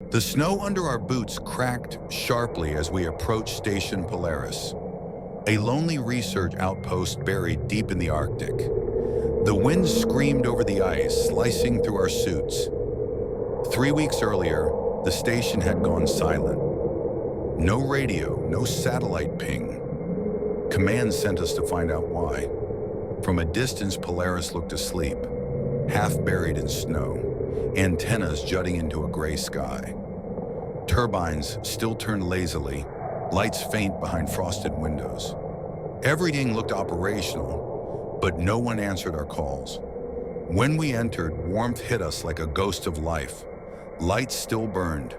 The snow under our boots cracked sharply as we approached Station Polaris, a lonely research outpost buried deep in the Arctic. The wind screamed over the ice, slicing through our suits. 3 weeks earlier, the station had gone silent. No radio, no satellite ping. Command sent us to find out why. From a distance, Polaris looked asleep, half buried in snow, antennas jutting into a gray sky. Turbines still turned lazily, lights faint behind frosted windows. Everything looked operational, but no one answered our calls. When we entered, warmth hit us like a ghost of life. Lights still burned,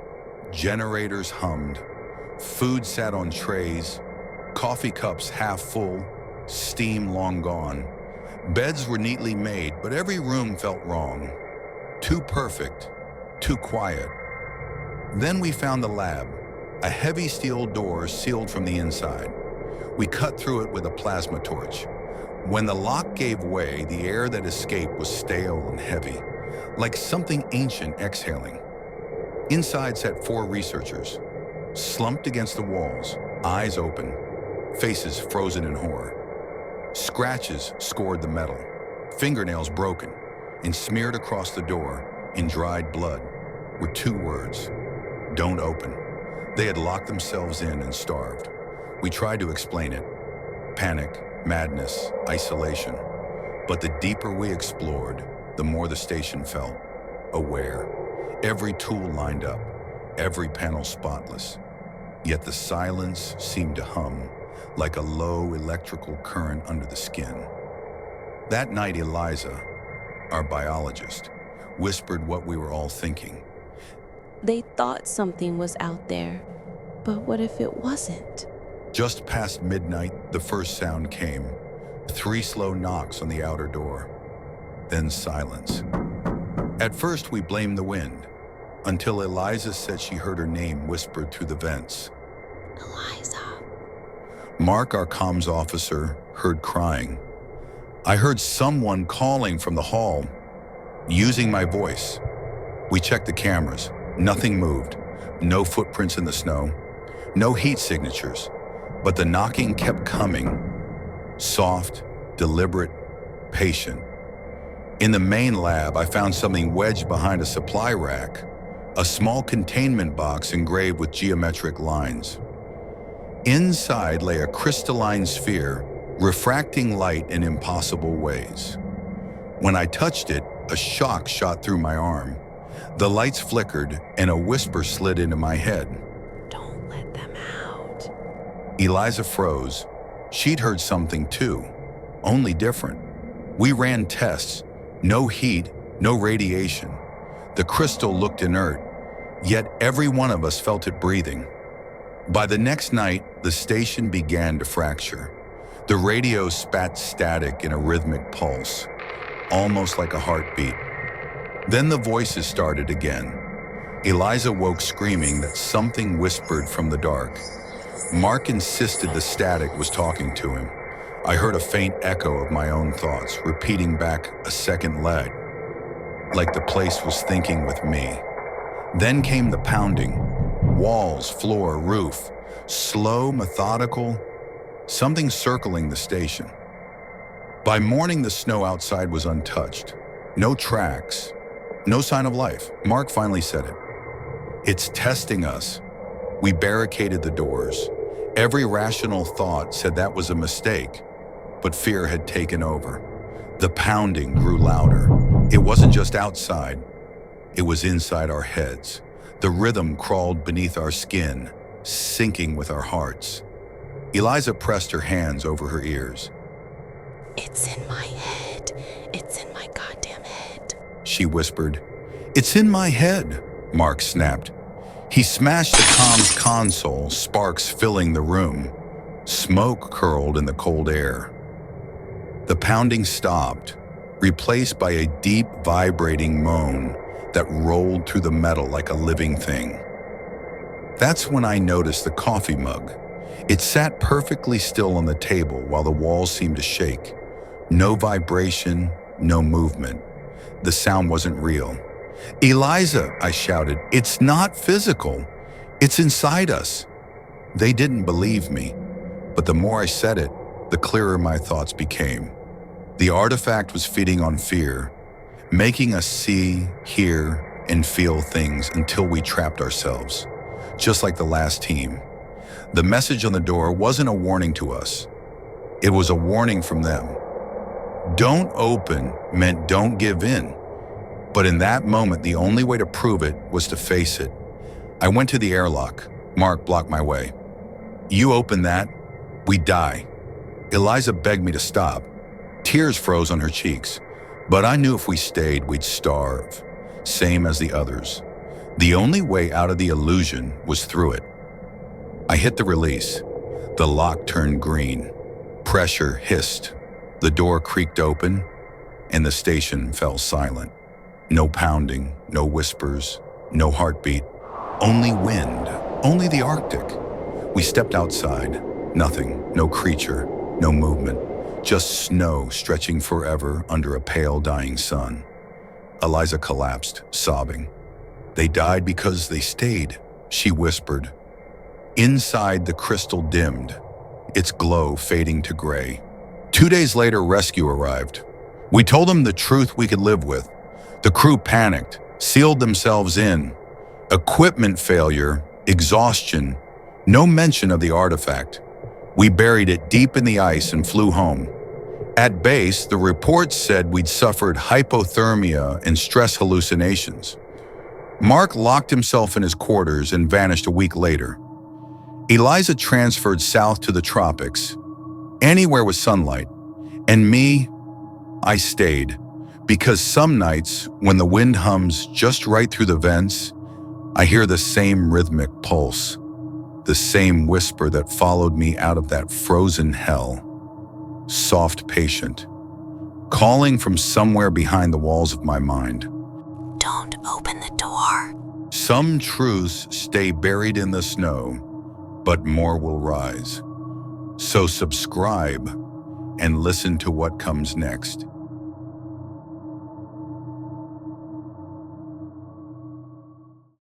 generators hummed, food sat on trays, coffee cups half full, steam long gone. Beds were neatly made, but every room felt wrong. Too perfect, too quiet. Then we found the lab, a heavy steel door sealed from the inside. We cut through it with a plasma torch. When the lock gave way, the air that escaped was stale and heavy, like something ancient exhaling. Inside sat 4 researchers, slumped against the walls, eyes open, faces frozen in horror. Scratches scored the metal, fingernails broken, and smeared across the door in dried blood were 2 words: "Don't open." They had locked themselves in and starved. We tried to explain it: panic, madness, isolation. But the deeper we explored, the more the station felt aware. Every tool lined up, every panel spotless. Yet the silence seemed to hum, like a low electrical current under the skin. That night, Eliza, our biologist, whispered what we were all thinking. They thought something was out there, but what if it wasn't? Just past midnight, the first sound came. 3 slow knocks on the outer door. Then silence. At first, we blamed the wind, until Eliza said she heard her name whispered through the vents. Eliza. Mark, our comms officer, heard crying. I heard someone calling from the hall, using my voice. We checked the cameras. Nothing moved. No footprints in the snow. No heat signatures. But the knocking kept coming. Soft, deliberate, patient. In the main lab, I found something wedged behind a supply rack, a small containment box engraved with geometric lines. Inside lay a crystalline sphere, refracting light in impossible ways. When I touched it, a shock shot through my arm. The lights flickered, and a whisper slid into my head. Don't let them out. Eliza froze. She'd heard something too, only different. We ran tests. No heat, no radiation. The crystal looked inert, yet every one of us felt it breathing. By the next night, the station began to fracture. The radio spat static in a rhythmic pulse, almost like a heartbeat. Then the voices started again. Eliza woke screaming that something whispered from the dark. Mark insisted the static was talking to him. I heard a faint echo of my own thoughts, repeating back a second leg, like the place was thinking with me. Then came the pounding. Walls, floor, roof. Slow, methodical, something circling the station. By morning, the snow outside was untouched. No tracks, no sign of life. Mark finally said it. It's testing us. We barricaded the doors. Every rational thought said that was a mistake, but fear had taken over. The pounding grew louder. It wasn't just outside, it was inside our heads. The rhythm crawled beneath our skin, sinking with our hearts. Eliza pressed her hands over her ears. It's in my head. It's in my goddamn head. She whispered. It's in my head, Mark snapped. He smashed the comms console, sparks filling the room. Smoke curled in the cold air. The pounding stopped, replaced by a deep, vibrating moan that rolled through the metal like a living thing. That's when I noticed the coffee mug. It sat perfectly still on the table while the walls seemed to shake. No vibration, no movement. The sound wasn't real. "Eliza," I shouted, "it's not physical. It's inside us." They didn't believe me, but the more I said it, the clearer my thoughts became. The artifact was feeding on fear, making us see, hear, and feel things until we trapped ourselves, just like the last team. The message on the door wasn't a warning to us. It was a warning from them. Don't open meant don't give in. But in that moment, the only way to prove it was to face it. I went to the airlock. Mark blocked my way. "You open that, we die." Eliza begged me to stop. Tears froze on her cheeks. But I knew if we stayed, we'd starve. Same as the others. The only way out of the illusion was through it. I hit the release. The lock turned green. Pressure hissed. The door creaked open, and the station fell silent. No pounding, no whispers, no heartbeat. Only wind, only the Arctic. We stepped outside. Nothing, no creature, no movement. Just snow stretching forever under a pale dying sun. Eliza collapsed, sobbing. "They died because they stayed," she whispered. Inside, the crystal dimmed, its glow fading to gray. 2 days later, rescue arrived. We told them the truth we could live with. The crew panicked, sealed themselves in. Equipment failure, exhaustion, no mention of the artifact. We buried it deep in the ice and flew home. At base, the reports said we'd suffered hypothermia and stress hallucinations. Mark locked himself in his quarters and vanished a week later. Eliza transferred south to the tropics, anywhere with sunlight. And me, I stayed, because some nights, when the wind hums just right through the vents, I hear the same rhythmic pulse, the same whisper that followed me out of that frozen hell. Soft, patient, calling from somewhere behind the walls of my mind. Don't open the door. Some truths stay buried in the snow, but more will rise. So subscribe and listen to what comes next.